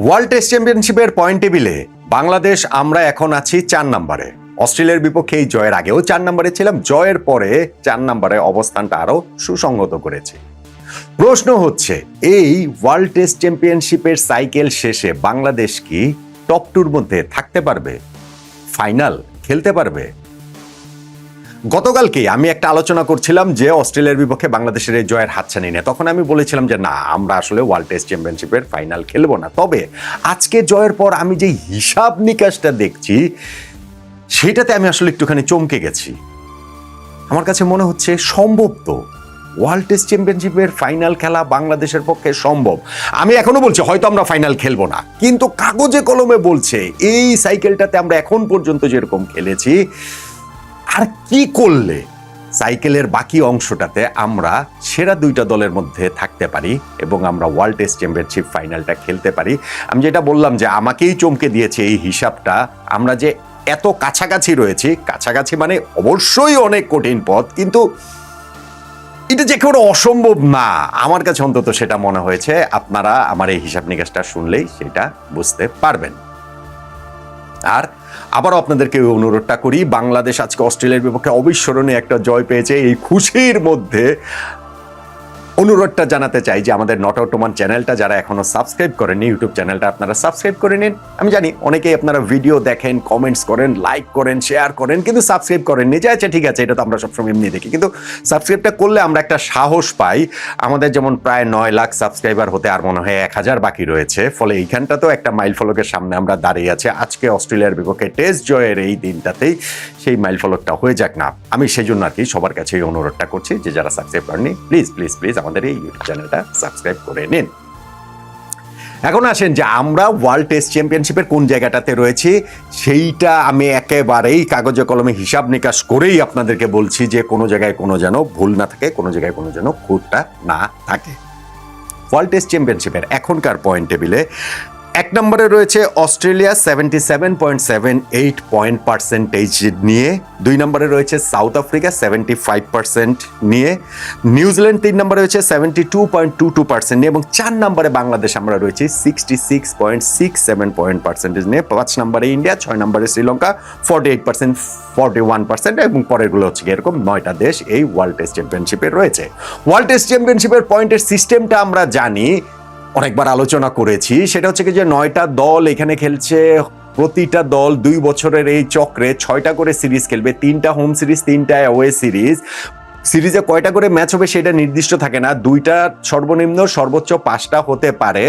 World test চ্যাম্পিয়নশিপের point টেবিলে বাংলাদেশ আমরা এখন আছি 4 নম্বরে। অস্ট্রেলিয়ার বিপক্ষে এই জয়ের আগেও 4 নম্বরে ছিলাম, জয়ের পরে 4 নম্বরে অবস্থানটা আরো সুসংহত করেছে। প্রশ্ন হচ্ছে, এই ওয়ার্ল্ড টেস্ট চ্যাম্পিয়নশিপের সাইকেল শেষে বাংলাদেশ কি টপ টুর মধ্যে থাকতে পারবে, ফাইনাল খেলতে পারবে? গতকালকে আমি একটা আলোচনা করছিলাম যে অস্ট্রেলিয়ার বিপক্ষে বাংলাদেশের এই জয়ের হাতছানি নেই। তখন আমি বলেছিলাম যে না, আমরা আসলে ওয়ার্ল্ড টেস্ট চ্যাম্পিয়নশিপের ফাইনাল খেলবো না। তবে আজকে জয়ের পর আমি যে হিসাব নিকাশটা দেখছি সেটাতে আমি আসলে একটুখানি চমকে গেছি। আমার কাছে মনে হচ্ছে সম্ভব তো ওয়ার্ল্ড টেস্ট চ্যাম্পিয়নশিপের ফাইনাল খেলা বাংলাদেশের পক্ষে সম্ভব। আমি এখনো বলছি হয়তো আমরা ফাইনাল খেলবো না, কিন্তু কাগজে কলমে বলছে এই সাইকেলটাতে আমরা এখন পর্যন্ত যেরকম খেলেছি, আর কি করলে সাইকেলের বাকি অংশটাতে আমরা সেরা দুইটা দলের মধ্যে থাকতে পারি এবং আমরা ওয়ার্ল্ড টেস্ট চ্যাম্পিয়নশিপ ফাইনালটা খেলতে পারি। আমি যেটা বললাম যে আমাকেই চমকে দিয়েছে এই হিসাবটা। আমরা যে এত কাছাকাছি রয়েছি, কাছাকাছি মানে অবশ্যই অনেক কঠিন পথ, কিন্তু এটা যে কোনো অসম্ভব না, আমার কাছে অন্তত সেটা মনে হয়েছে। আপনারা আমার এই হিসাব নিকাশটা শুনলেই সেটা বুঝতে পারবেন। আর আবারও আপনাদেরকে অনুরোধটা করি, বাংলাদেশ আজকে অস্ট্রেলিয়ার বিপক্ষে অবিস্মরণীয় একটা জয় পেয়েছে। এই খুশির মধ্যে অনুরোধটা জানাতে চাই যে আমাদের নট আউট ওমান চ্যানেলটা যারা এখনো সাবস্ক্রাইব করেননি, ইউটিউব চ্যানেলটা আপনারা সাবস্ক্রাইব করে নিন। আমি জানি অনেকেই আপনারা ভিডিও দেখেন, কমেন্টস করেন, লাইক করেন, শেয়ার করেন, কিন্তু সাবস্ক্রাইব করেননি। যে আচ্ছা ঠিক আছে, এটা তো আমরা সবসময় এমনি দেখি, কিন্তু সাবস্ক্রাইবটা করলে আমরা একটা সাহস পাই। আমাদের যেমন প্রায় 9 লাখ সাবস্ক্রাইবার হতে আর মনে হয় 1000 বাকি রয়েছে, ফলে এইখানটা তো একটা মাইল ফলকের সামনে আমরা দাঁড়িয়ে আছি। আজকে অস্ট্রেলিয়ার বিপক্ষে টেস্ট জয়ের এই দিনটাতেই সেই মাইল ফলকটা হয়ে যাক না। আমি সেই জন্য আর কি সবার কাছে এই অনুরোধটা করছি যে যারা সাবস্ক্রাইব করেননি প্লিজ প্লিজ প্লিজ আমাদের এই ইউটিউব চ্যানেলটা সাবস্ক্রাইব করে নিন। এখন আসেন যে আমরা ওয়ার্ল্ড টেস্ট চ্যাম্পিয়নশিপের কোন জায়গাটাতে রয়েছি সেইটা আমি একেবারেই কাগজে কলমে হিসাব নিকাশ করেই আপনাদেরকে বলছি যে কোনো জায়গায় কোনো যেন ভুল না থাকে, কোনো জায়গায় কোনো যেন খুঁতটা না থাকে। ওয়ার্ল্ড টেস্ট চ্যাম্পিয়নশিপের এখনকার পয়েন্ট টেবিলে 1 নম্বরে রয়েছে অস্ট্রেলিয়া 77.78 পয়েন্ট পার্সেন্টেজ নিয়ে, 2 নম্বরে রয়েছে সাউথ আফ্রিকা 75% নিয়ে, নিউজিল্যান্ড 3 নম্বরে রয়েছে 72.22% নিয়ে, এবং 4 নম্বরে বাংলাদেশ আমরা রয়েছি 66.67 পয়েন্ট পার্সেন্টেজ নিয়ে, 5 নম্বরে ইন্ডিয়া, 6 নম্বরে শ্রীলঙ্কা 48%, 41%, এবং পরেরগুলো হচ্ছে এরকম 9টা দেশ এই ওয়ার্ল্ড টেস্ট চ্যাম্পিয়নশিপে রয়েছে। ওয়ার্ল্ড টেস্ট চ্যাম্পিয়নশিপের পয়েন্টের সিস্টেমটা আমরা জানি, অনেকবার আলোচনা করেছি। সেটা হচ্ছে কি যে 9টা দল এখানে খেলছে, প্রতিটা দল 2 বছরের এই চক্রে 6টা করে সিরিজ খেলবে, 3টা হোম সিরিজ, 3টা অ্যাওয়ে সিরিজ। সিরিজে কয়টা করে ম্যাচ হবে সেটা নির্দিষ্ট থাকে না, 2টা সর্বনিম্ন, সর্বোচ্চ 5টা হতে পারে,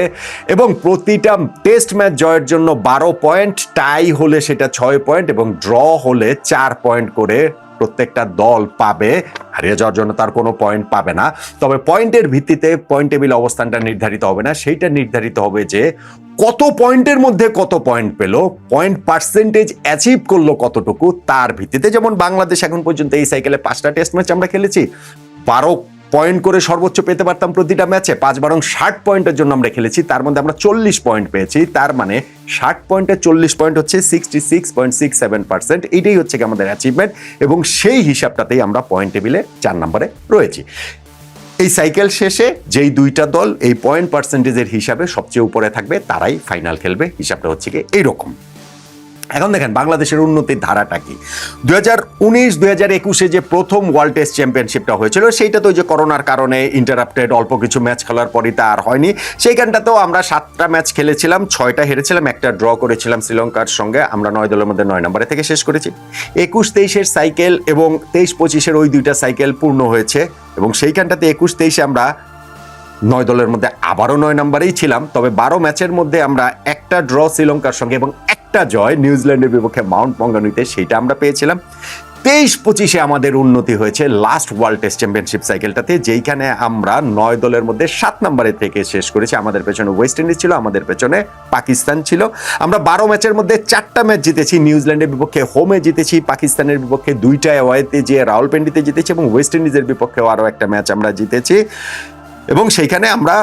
এবং প্রতিটা টেস্ট ম্যাচ জয়ের জন্য 12 পয়েন্ট, টাই হলে সেটা 6 পয়েন্ট, এবং ড্র হলে 4 পয়েন্ট করে প্রত্যেকটা দল পাবে। হারিয়ে যাওয়ার জন্য তার কোনো পয়েন্ট পাবে না। তবে পয়েন্টের ভিত্তিতে পয়েন্ট টেবিল অবস্থানটা নির্ধারিত হবে না, সেইটা নির্ধারিত হবে যে কত পয়েন্টের মধ্যে কত পয়েন্ট পেল, পয়েন্ট পার্সেন্টেজ অ্যাচিভ করলো কতটুকু, তার ভিত্তিতে। যেমন বাংলাদেশ এখন পর্যন্ত এই সাইকেলে 5টা টেস্ট ম্যাচ আমরা খেলেছি, 12 পয়েন্ট করে সর্বোচ্চ পেতে পারতাম প্রতিটা ম্যাচে, 5 বারং 60 পয়েন্টের জন্য আমরা খেলেছি, তার মধ্যে আমরা 40 পয়েন্ট পেয়েছি। তার মানে 60 পয়েন্টে 40 পয়েন্ট হচ্ছে 66.67%। এটাই হচ্ছে কি আমাদের অ্যাচিভমেন্ট, এবং সেই হিসাবটাতেই আমরা পয়েন্ট টেবিলে 4 নম্বরে রয়েছি। এই সাইকেল শেষে যেই 2টা দল এই পয়েন্ট পার্সেন্টেজের হিসাবে সবচেয়ে উপরে থাকবে তারাই ফাইনাল খেলবে। হিসাবটা হচ্ছে কি এইরকম। এখন দেখেন বাংলাদেশের উন্নতির ধারাটা কি। 2019-2021 যে প্রথম ওয়ার্ল্ড টেস্ট চ্যাম্পিয়নশিপটা হয়েছিল সেইটা তো যে করোনার কারণে ইন্টারাপ্টেড, অল্প কিছু ম্যাচ খেলার পরই তা আর হয়নি। সেইখানটাতেও আমরা 7টা ম্যাচ খেলেছিলাম, 6টা হেরেছিলাম, একটা ড্র করেছিলাম শ্রীলঙ্কার সঙ্গে। আমরা 9 দলের মধ্যে 9 নম্বরে থেকে শেষ করেছি। 21-23 সাইকেল এবং 23-25 ওই 2টা সাইকেল পূর্ণ হয়েছে, এবং সেইখানটাতে 21-23 আমরা 9 দলের মধ্যে আবারও 9 নম্বরেই ছিলাম। তবে 12 ম্যাচের মধ্যে আমরা একটা ড্র শ্রীলঙ্কার সঙ্গে এবং একটা জয় নিউজিল্যান্ডের বিপক্ষে মাউন্ট মঙ্গানুইতে, সেইটা আমরা পেয়েছিলাম। 23-25 আমাদের উন্নতি হয়েছে লাস্ট ওয়ার্ল্ড টেস্ট চ্যাম্পিয়নশিপ সাইকেলটাতে, যেইখানে আমরা 9 দলের মধ্যে 7 নম্বরে থেকে শেষ করেছি। আমাদের পেছনে ওয়েস্ট ইন্ডিজ ছিল, আমাদের পেছনে পাকিস্তান ছিল। আমরা 12 ম্যাচের মধ্যে 4টা ম্যাচ জিতেছি, নিউজিল্যান্ডের বিপক্ষে হোমে জিতেছি, পাকিস্তানের বিপক্ষে 2টা অ্যাওয়েতে যে রাওয়ালপিন্ডিতে জিতেছি, এবং ওয়েস্ট ইন্ডিজের বিপক্ষেও আরও একটা ম্যাচ আমরা জিতেছি। এবং সেইখানে আমরা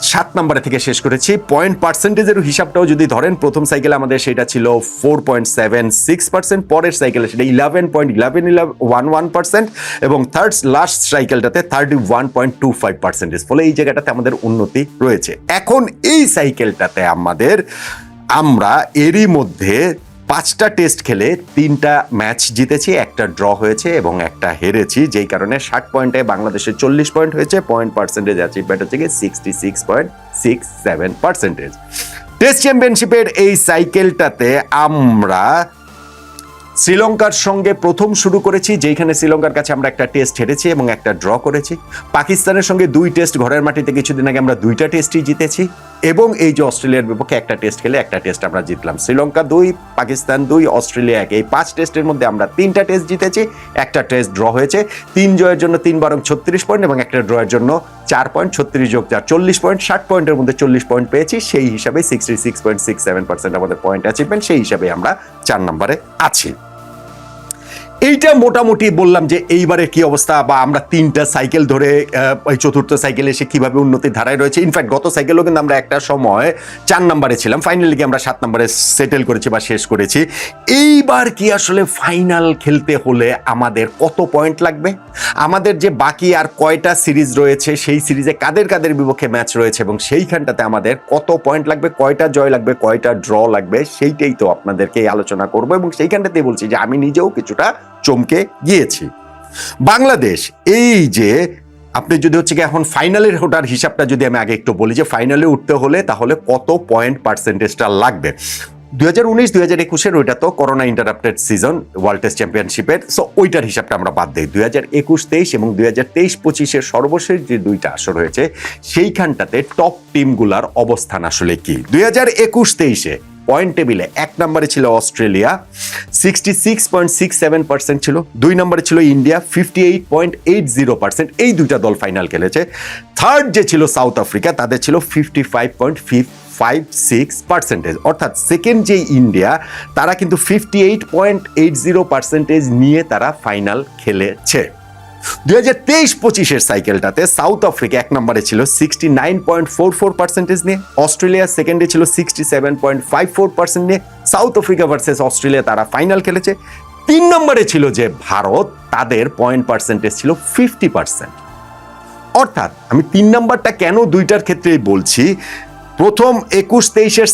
7 নম্বরে থেকে শেষ করেছি। পয়েন্ট পার্সেন্টেজের হিসাবটাও যদি ধরেন, প্রথম সাইকেলে আমাদের সেটা ছিল 4.76%, পরের সাইকেলে সেটা 11.1111% এবং থার্ড লাস্ট সাইকেলটাতে 31.25%। ফলে এই জায়গাটাতে আমাদের উন্নতি রয়েছে। এখন এই সাইকেলটাতে আমরা এরই মধ্যে 5টা টেস্ট খেলে 3টা ম্যাচ জিতেছি, একটা ড্র হয়েছে এবং একটা হেরেছি, যেই কারণে 60 পয়েন্টে বাংলাদেশের 40 পয়েন্ট হয়েছে। পয়েন্ট পার্সেন্টেজ অ্যাচিভমেন্ট হচ্ছে 66.67%। টেস্ট চ্যাম্পিয়নশিপের এই সাইকেলটাতে আমরা শ্রীলঙ্কার সঙ্গে প্রথম শুরু করেছি, যেখানে শ্রীলঙ্কার কাছে আমরা একটা টেস্ট হেরেছি এবং একটা ড্র করেছি। পাকিস্তানের সঙ্গে 2 টেস্ট ঘরের মাটিতে কিছুদিন আগে আমরা 2টা টেস্টই জিতেছি এবং এই যে অস্ট্রেলিয়ার বিপক্ষে একটা টেস্ট খেলে একটা টেস্ট আমরা জিতলাম। শ্রীলঙ্কা 2, পাকিস্তান 2, অস্ট্রেলিয়া 1, এই 5 টেস্টের মধ্যে আমরা 3টা টেস্ট জিতেছি, একটা টেস্ট ড্র হয়েছে। 3 জয়ের জন্য 3 বারং 36 পয়েন্ট এবং একটা ড্রয়ের জন্য 4 পয়েন্ট, 36 যোগ 4 40 পয়েন্ট, 60 পয়েন্টের মধ্যে 40 পয়েন্ট পেয়েছি। সেই হিসাবে 66.67% আমাদের পয়েন্ট অ্যাচিভমেন্ট, সেই হিসাবে আমরা 4 নম্বরে আছি। এইটা মোটামুটি বললাম যে এইবারে কি অবস্থা, বা আমরা 3টা সাইকেল ধরে ওই চতুর্থ সাইকেলে এসে কিভাবে উন্নতির ধারায় রয়েছে। ইনফ্যাক্ট গত সাইকেলও কিন্তু আমরা একটা সময় 4 নম্বরে ছিলাম, ফাইনালি কি আমরা 7 নম্বরে সেটেল করেছি বা শেষ করেছি। এইবার কি আসলে ফাইনাল খেলতে হলে আমাদের কত পয়েন্ট লাগবে, আমাদের যে বাকি আর কয়টা সিরিজ রয়েছে, সেই সিরিজে কাদের কাদের বিপক্ষে ম্যাচ রয়েছে এবং সেইখানটাতে আমাদের কত পয়েন্ট লাগবে, কয়টা জয় লাগবে, কয়টা ড্র লাগবে, সেইটাই তো আপনাদেরকে আলোচনা করবো। এবং সেইখানটাতেই বলছি যে আমি নিজেও কিছুটা চমকে গিয়েছি। বাংলাদেশ এই যে আপনি যদি হচ্ছে কি এখন ফাইনালের ওঠার হিসাবটা যদি আমি আগে একটু বলি যে ফাইনালে উঠতে হলে তাহলে কত পয়েন্ট পার্সেন্টেজটা লাগবে। 2019-2021 ওইটা তো corona interrupted season world test চ্যাম্পিয়নশিপের, সো ওইটার হিসাবটা আমরা বাদ দিই। 2021-23 এবং 2023-25 সর্বশেষ যে 2টা আসর হয়েছে সেইখানটাতে টপ টিমগুলার অবস্থান আসলে কি। 2021-23 পয়েন্ট টেবিলে 1 নম্বরে ছিল অস্ট্রেলিয়া, 66.67% ছিল। 2 নম্বরে ছিল ইন্ডিয়া, 58.80%। এই 2টা দল ফাইনাল খেলেছে। থার্ড যে ছিল সাউথ আফ্রিকা, তাদের ছিল 55.56%। অর্থাৎ সেকেন্ড যে ইন্ডিয়া, তারা কিন্তু 58.80% নিয়ে তারা ফাইনাল খেলেছে। 2023-25 সাইকেলটাতে সাউথ আফ্রিকা 1 নম্বরে ছিল 69.44% নিয়ে, অস্ট্রেলিয়া সেকেন্ডে ছিল 67.54% নিয়ে। সাউথ আফ্রিকা ভার্সেস অস্ট্রেলিয়া তারা ফাইনাল খেলেছে। 3 নম্বরে ছিল যে ভারত, তাদের পয়েন্ট পার্সেন্টেজ ছিল 50%। অর্থাৎ আমি 3 নম্বরটা কেন 2টার ক্ষেত্রেই বলছি, প্রথম 21-23